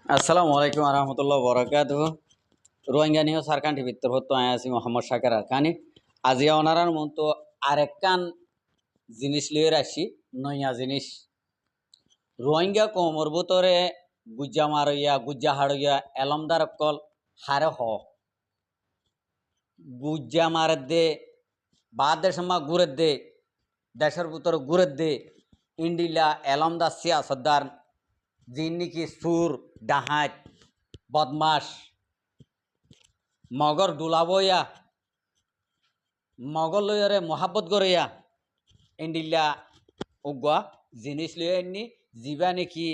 আসসালামু আলাইকুম আরহামতুল্লাহ বরকাতুহ। রোহিঙ্গা নিয়ে সারকান টিভিত্তর হতো আছি মোহাম্মদ শাকের আরকানি। আজি ওনারার মন তো আরেকখান জিনিস লিয়ে আসি, নয়া জিনিস। রোহিঙ্গা কোমর ভিতরে গুজ্জা মারইয়া গুজ্জা হাড়ইয়া এলমদার অকল হারে গুজ্জা মারে দে বাদ দেশের মা ঘুরে দে, দেশের ভিতরে ঘুরে দে ইন্ডিলা এলমদা সিয়াসতদার যিনি নাকি সুর ডাহাত বদমাস মগর ডুলাবইয়া মগর লইয়ারে মহাব্বত করিয়া ইন্ডিল্লা উগুয়া জিনিস লইয়া এমনি যিবা নাকি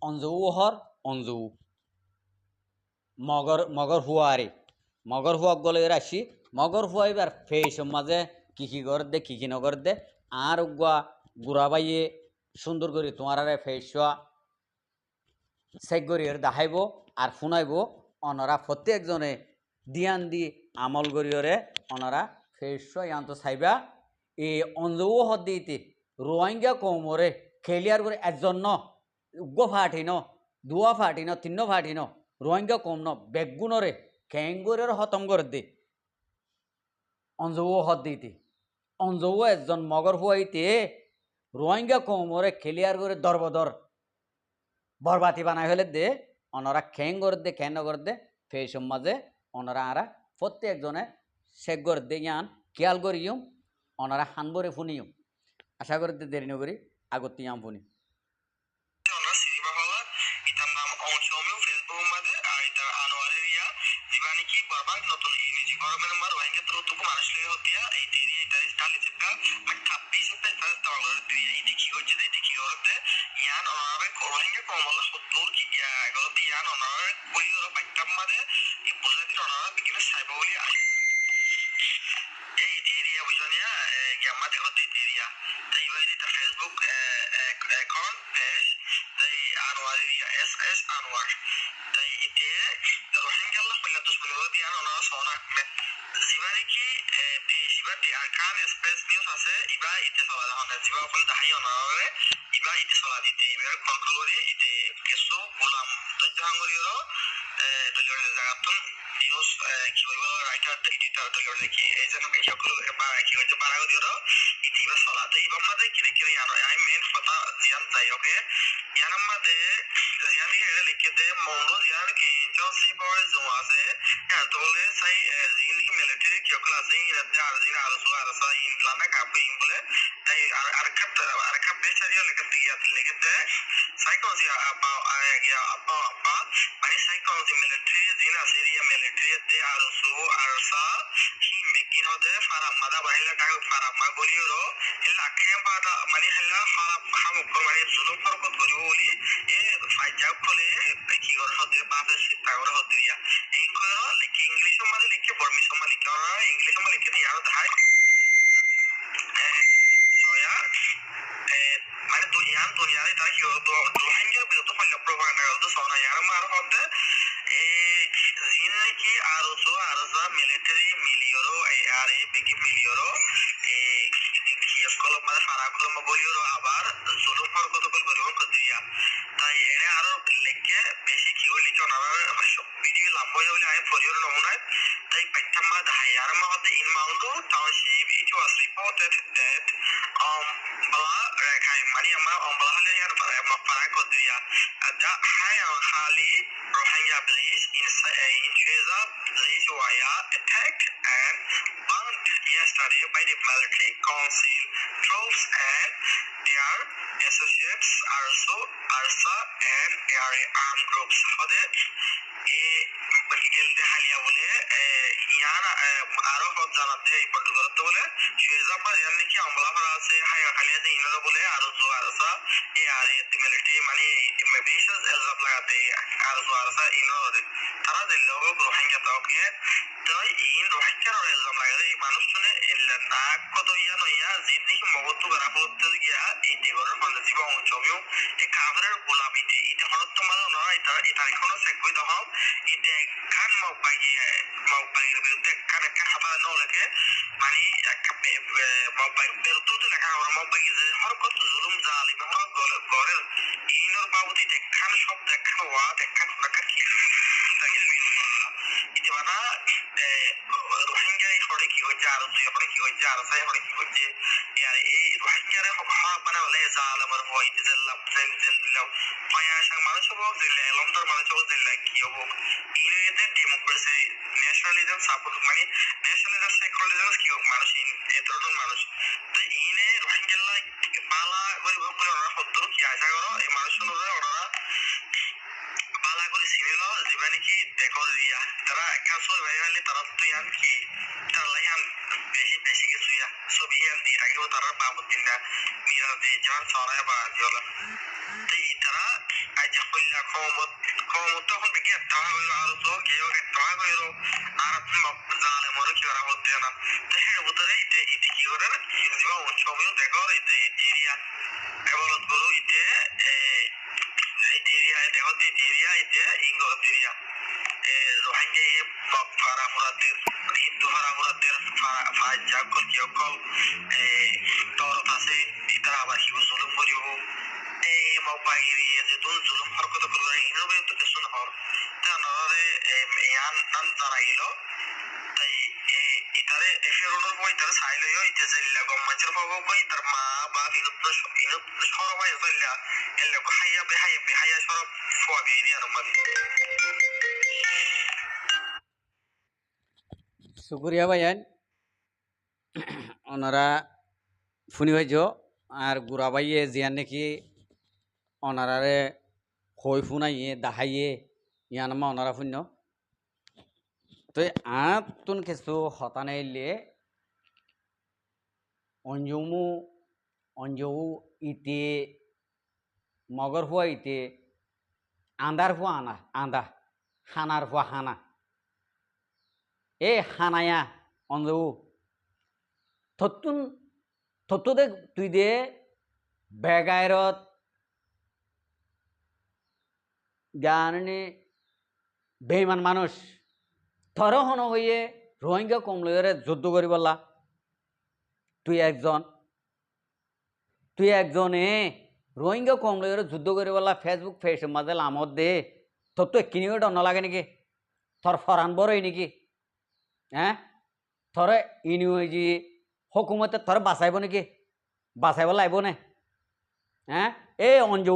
অঞ্জু হর অঞ্জু মগর মগর হুয়ারে মগর হুয়াক গলে আসি মগর হুয়াইবার ফেস মাঝে কি করে দে কি নগর দে আর উগুয়া গুড়া বাইয়ে সুন্দর করে তোমার ফেস চেক করিয়ে দেখাইব আর শুনাইব। অনরা প্রত্যেকজনে দিয়ান দি আমল করিয়রে অনরা ফেস ইয়ান্ত চাইবা এই অঞ্জও হদ দিতে রোহিঙ্গা কৌমরে খেলিয়ার করে একজন ন উগ্র ফাটি ন দুয়া ফাটি ন তিন্ন ফাটি ন রোহিঙ্গা কম ন বেগুনরে খেঙ্গুরের হতম করে দে অঞ্জও হদ দিতে অঞ্জও একজন মগর হুয়াইতে রোহিঙ্গা কৌমরে খেলিয়ার করে দরবদর বরবাতি বানাই হলে দে অনরা খেং করে দে খেন করে দে ফেস মাঝে অনরা আরা প্রত্যেকজনে শেখ করে দে ইয়ান খেয়াল করিও অনরা হানবরে ফুনিও আশা করি দেরি নগরি আগত ইয়াম ফুনি আর তুই এখন কি হচ্ছে আর সাই এখন কি হচ্ছে ইয়ার এই রোহিঙ্গারে হক মানে হলে জালেমের হয় দিলাম দিলাম মায়া সাং মানুষ হোক দিলে এলমদার মানুষ হোক দিলে কি হোক ইংরেজিতে ডেমোক্রেসি ন্যাশনালিজম সাপোর্ট মানে ন্যাশনালিজম সেকুলারিজম কি হোক মানুষ এই ধরনের মানুষ তো ইনে রোহিঙ্গা বালা গরিব করে ওরা সত্তর কি আশা করো এই মানুষগুলো ওরা বালা করে সিভিল যেবা নাকি দেখো দিয়া তারা একা সব ভাইলে তারা তো ইয়ান কি তারা লাইয়ান বেশি বেশি কিছু ইয়া সব ইয়ান দিয়ে রাখবো তারা বাবুদ্দিন না মিয়া দিয়ে যান সরাই বা দিওলা তো তারা আজ কইলা কমত তখন দেখি তারা হইলো আর তো কেউ তারা হইলো আর জালে মরে কি ওরা হতে না তো হ্যাঁ উত্তরে ইতে ইতে কি করে দিবা অঞ্চল দেখো ইতে এরিয়া এবারত গুলো ইতে এরিয়া দেখো এরিয়া ইতে ইঙ্গল এরিয়া রোহিঙ্গা ফারামুরাদের হিন্দু ফারামুরাদের ফাজাকল কিয়কল তরত আছে তারা আবার হিবু জুলুম করিব এই মবাগিরি যে তুল জুলুম হরকত করলে ইনবে তো কিছু না হর তা নরে ইয়ান নান তারা গেল তাই ইতারে এফেরুনোর বই তারা সাইলে ইতে জেল্লা গম্মাচের বাবু বই তার মা বা ইনুত সরবাই জেল্লা এলে হাইয়া বেহাইয়া সরব ফোয়া গেরি আর মানে শুক্রিয়া ভাইয়ান ওনারা শুনি হয়েছ আর গুড়া বাইয়ে জিয়ান নাকি ওনারারে হই ফুনাইয়ে দাহাইয়ে ইয়ানামা ওনারা শূন্য তো তুন কিছু হতানাইলে অঞ্জু ইতে মগর হুয়া ইতে আন্দার হুয়া আনা আন্দা হানার হুয়া হানা এ হানায়া অঞ্জু থত্তু দে তুই দে বেগায়রত গানে বেইমান মানুষ থর হন হইয়ে রোহিঙ্গা কমলরে যুদ্ধ করি বললা তুই একজনে রোহিঙ্গা কমলরে যুদ্ধ করি বললা ফেসবুক ফেসের মাঝে লামত দে তোর তো কিনি ডর লাগে নাকি থর ফরান বড়ই নাকি হ্যাঁ থরে ইনি যে হকুমতে থরে বাঁচাইব নাকি বাঁচাইব লাগব নে হ্যাঁ এ অঞ্জু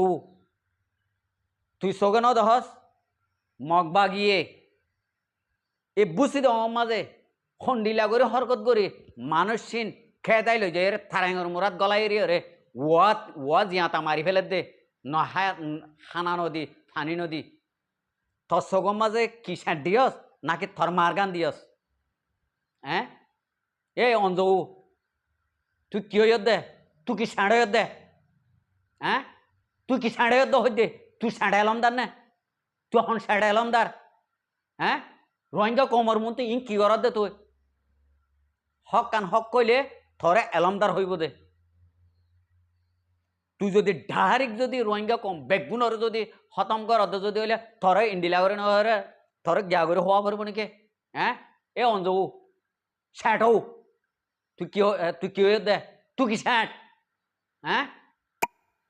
তুই চোখে ন দহস মগবা গিয়ে এ বুঝি দম মাঝে খন্ডিলা করে হরকত করে মানুষ চিন খেতাই লই যায় থারাঙর মুরাত গলাই এরি রে ওয়া জিয়াতা মারি ফেলে দে ন হানা নদী ফানি নদী তোর চোখের মাঝে কি সার দিয়স নাকি থর মারগান দিয়স হ্যাঁ এই অঞ্জু তুই কি হইত দে তুই কি সাড়ে দে হ্যাঁ তুই কি সাড়ে হই দে তুই সাড়ে এলমদার নে তুই এখন সাড়ে এলমদার হ্যাঁ রোহিঙ্গা কমর মন্ত্রী ইন কি করার দে তুই হক কান হক কইলে থরে এলমদার হইব দে তুই যদি ডাহারিক যদি রোহিঙ্গা কম বেগুনর যদি খতম কর যদি হইলে থরে ইন্ডিলা করে নহরে থরে গিয়া করে হওয়া পারব নাকি হ্যাঁ এ অঞ্জু ষাট হও তুই কি হয়ে দে তুই কি ষাট হ্যাঁ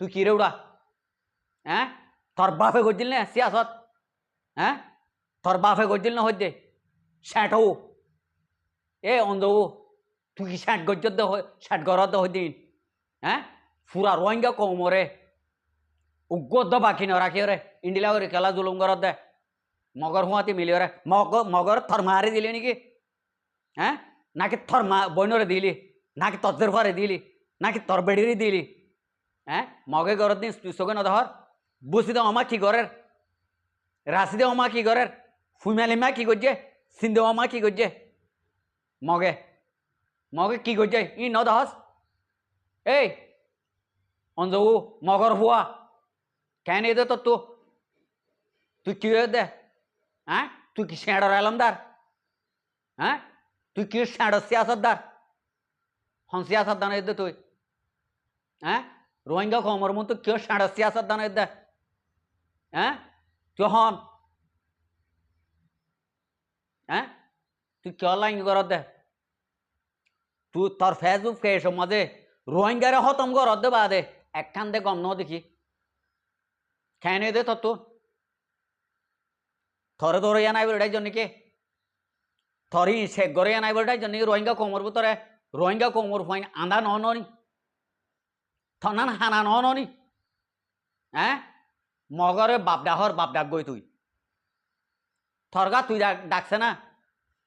তুই কি রে উড়া হ্যাঁ তোর বাপে করছিল না সিয়াসত হ্যাঁ তোর বাপে করছিল না হইতে ষাট হও এ অঞ্জু তুই কি ষাট গজ্জত দে ষাট গরত হই দিন হ্যাঁ পুরা রোহিঙ্গা কমরে উগ্র বাকি ন রাখি রে ইন্ডিলা করে খেলা জুলুম গরত দে মগর হুয়াতি মিলি রে মগর থর মারি দিলি নাকি হ্যাঁ নাকি থর বইনরে দিলি নাকি তজ্জের ঘরে দিলি নাকি তোর বেড়িরে দিলি হ্যাঁ মগে গরত দিন তুই চোখে ন ধর বুঝি দে আমা কি গরের রাশি দে আমা কি গরের ফুইমালিমা কি করছে সিন্ধু আমা কি করছে মগে মগে কি করছে ই ন দহস এই অঞ্জু মগর হুয়া কেন এ দে তো তুই কি দে হ্যাঁ তুই কি শেঁড়র আলমদার হ্যাঁ তুই কি শেঁড়র সিয়াসতদার হন সিয়াসতদান এ দে তুই হ্যাঁ রোহিঙ্গা কমর মতো কেউ শেঁড়র সিয়াসতদান এ দে হ্যাঁ তুই হন হ্যাঁ তুই কেউ লাইন কর দে তুই তোর ফেসবুক ফেস মাঝে রোহিঙ্গারে খতম কর দে বাদে একখান দে গম ন দেখি খেয়ে দে তোর তো থরে ধরে নাই এটাই জন্য কে থরি সে গড়ে নাই বলটাই জন্য রোহিঙ্গা কোমর ভিতরে রোহিঙ্গা কোমর ফাইন আন্দা ননি থনান হানা ননি হ্যাঁ মগরে বাপডাক গই তুই থরগা তুই ডাকছে না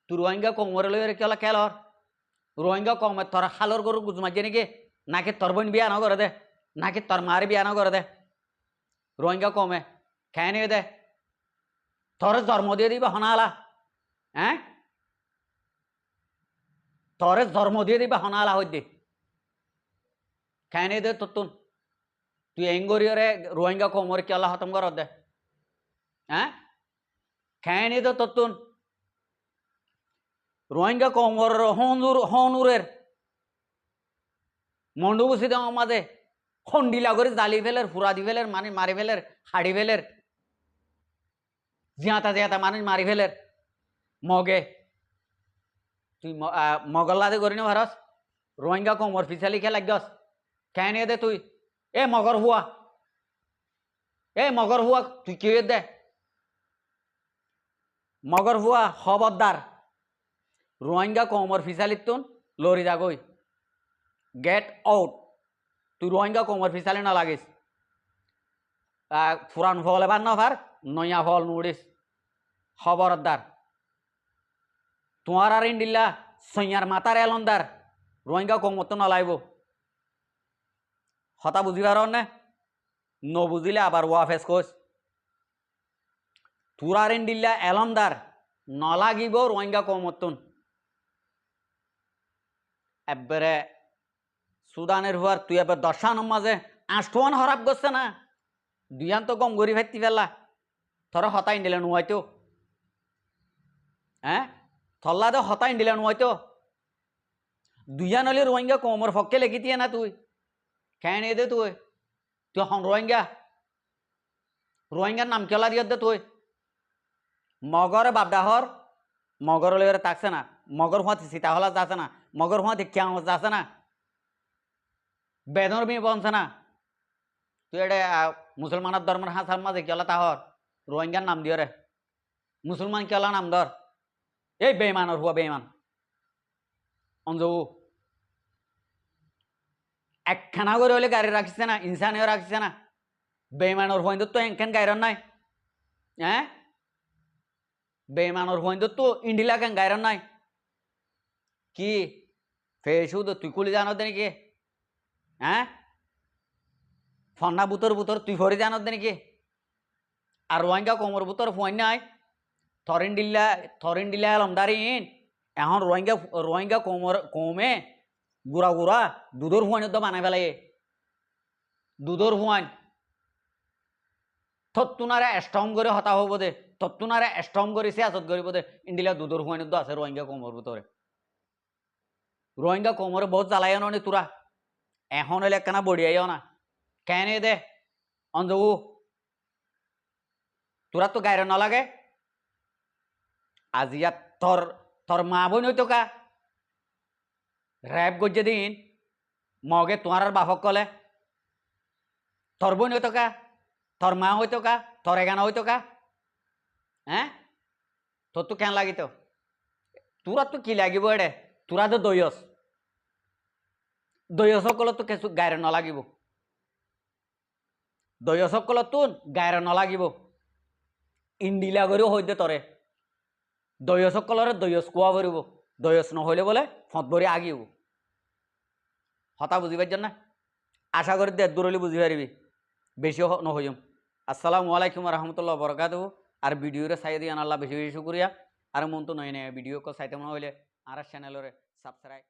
তুই রোহিঙ্গা কোমরে লই কেলা কেলর রোহিঙ্গা কমে তোর হালর গরু গুজমাজে নাকি নাকি তোর বোন বিয়া ন করে দে নাকি তোর মারে বিয়া ন করে দে রোহিঙ্গা কমে খেয়ে নিয়ে দে তোর জন্ম দিয়ে দিবে হনালা হ্যাঁ তোর জন্ম দিয়ে দিবে হনালা হইতে খেয়ে নিয়ে দে তুন তুই এঙ্গরিয়রে রোহিঙ্গা কমরে কেলা খতম কর দে হ্যাঁ খেয়ে নিয়ে দে তুন রোহিঙ্গা কমর হনুরের মন্ডুবসি দেওয়া মাঝে হন্ডিলা করে জালি ফেলের ফুরাদি ফেলের মানে মারি ফেলের হাড়ি ফেলের জিয়াতা মানুষ মারি ফেলের মগে তুই মগল্লাদে করি না ভারস রোহিঙ্গা কমর ফিসালি খেলা গস খেয়ে নিয়ে দে তুই এ মগর হুয়া তুই কে দে মগর হুয়া খবরদার রোহিঙ্গা কমর ফিসালিত তুন লরি যাগই গেট আউট তুই রোহিঙ্গা কমর ফিসালি না লাগিস ফুরান ফল এবার না ভার নয়া ফল নুড়িস খবরদার তোমার আর ইন্ডিল্লা সৈয়ার মাতার এলন্দার রোহিঙ্গা কমর তো নলাইব হতা বুঝিবার নে নবুঝিলে আবার ওয়াফেস কোস তুরার ইন্ডিল্লা এলন্দার নলাগিব রোহিঙ্গা কমতন এবারে সুদানের হুয়ার তুই এবার দর্শানোর মাঝে আষ্টমান হরাপ করছে না দুইয়ান তো কম গরিব ভাইতি ফেললা থর হতাই দিলে নুয়াইতো হ্যাঁ থল্লাদে হতাই দিলে নুয়াইতো দুইয়ান হলে রোহিঙ্গা কমর ফককে লেখি দিয়ে না তুই খেয়ে নিয়ে দে তুই হন রোহিঙ্গার নাম কেলা দিয়ে দে তুই মগর বাপডাহর মগর হলে তাকছে না মগর হুঁয়াতে সীতা হলা যাচ্ছে না মগর হুঁয়াতে ক্যাঁ যাচ্ছে না বেদর মেয়ে বনছে না তুই এটা মুসলমানের ধর্মের হাসার মাঝে কেলা তাহর রোহিঙ্গার নাম দিয়ে রে মুসলমান কেলা নাম ধর এই বেইমানের হুয়া বেইমান অঞ্জু একখানা করে হলে গাড়ি রাখছে না ইনসানিও রাখছে না বেইমানের হুয়াইন্দর তো একখান গাইরন নাই হ্যাঁ বেইমানের হুয়াইন্দর তো ইন্ডিলা কেন গাইরন নাই কি ফেসু তো তুই কুলি জানো দে নাকি হ্যাঁ ফন্না বুতর তুই ফরি জানো দে নাকি আর রোহিঙ্গা কোমর বুতর ফোন নাই থরিন দিল্লা এলমদারি এখন রোহিঙ্গা কমে গুড়া দুধর হুয়াইন তো বানাই পেলাই দুধর হুয়াইন তত্তুনারে স্ট্রং করে হতা হব দে তত্তুনারে স্ট্রং করে সিয়াসত করিব দে ইন্ডিলা দুধর হুয়াইন তো আছে রোহিঙ্গা কোমর ভিতরে রোহিঙ্গা কোমরে বহুত জ্বালাই নি তোরা এখন হলে একখানা বড়িয়াইও না কেন দে অঞ্জু তোরা তো গাইরে নালাগে আজিয়া তোর মা বোন হইতো কা র্যাব গজ্জে দিন মগে তোমার আর বাপক কলে তোর বোন হইতো কা তোর মা হইতো কা তোর এগানা হইতো কা হ্যাঁ তোর তো কেন লাগিত তোরা তো কি লাগিব এডে তোরা তো দয়স সকল তো কিছু গাইরে নালাগিব দয়স সকল তুন গাইরে নালাগিব ইন্ডিলা করেও হইতে তরে দয়স সকলরে দয়স কোয়া পড়ব দয়স নহলে বলে ফত ভরি আগিব হতা বুঝিবার জন্য আশা করি দেড় দূর হলে বুঝি পারিবি বেশি নহইম আসসালামু আলাইকুম রহমতুল্লাহ বরকাত আর ভিডিওরে চাই দিয়ে আল্লাহ বেশি বেশি শুক্রিয়া আর মন তো নয় ভিডিও চাইতে মনে হইলে আর চ্যানেলরে সাবস্ক্রাইব